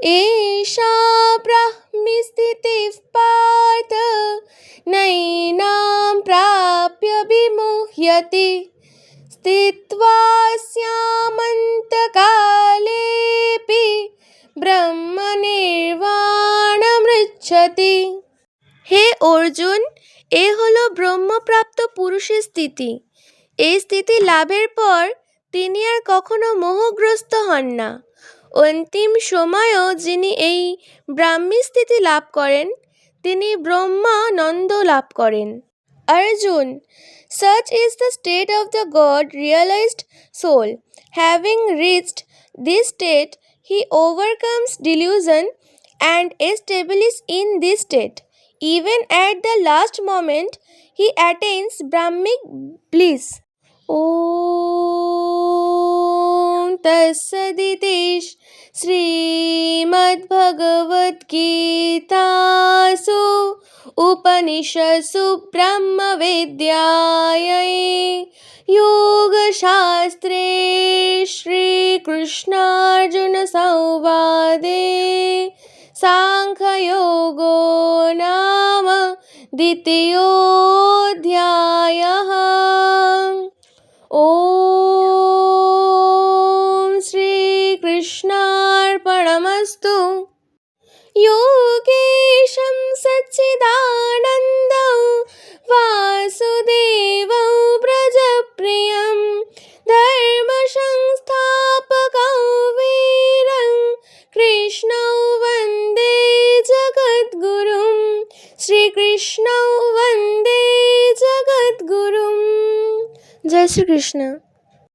एषा ब्राह्मी स्थितिः पार्थ नैनां प्राप्य विमुह्यति स्थित्वा स्यामन्तकालेऽपि ব্রহ্মনির্বাণমৃচ্ছতি। হে অর্জুন, এ হলো ব্রহ্মপ্রাপ্ত পুরুষের স্থিতি। এই স্থিতি লাভের পর তিনি আর কখনো মোহগ্রস্ত হন না। অন্তিম সময়ও যিনি এই ব্রাহ্মী স্থিতি লাভ করেন তিনি ব্রহ্মানন্দ লাভ করেন। Arjun, such is the state of the God realized soul. Having reached this state, he overcomes delusion and establishes in this state. Even at the last moment, he attains Brahmic bliss. Om Tassadiति Srimad-Bhagavad-Gitasu Upanishadsu Brahma-Vidyayai Yoga-Shastre Shri Krishna-Arjuna-Sanvade Sankhya-Yogo Nama Ditiyo-Dhyayah. Om Shri Krishnarpanamastu. योगेशं सच्चिदानन्दं वासुदेवं व्रजप्रियं धर्मसंस्थापकं वीरं कृष्णं वन्दे जगद्गुरुं श्रीकृष्णं वन्दे जगद्गुरुं। जय श्री कृष्ण।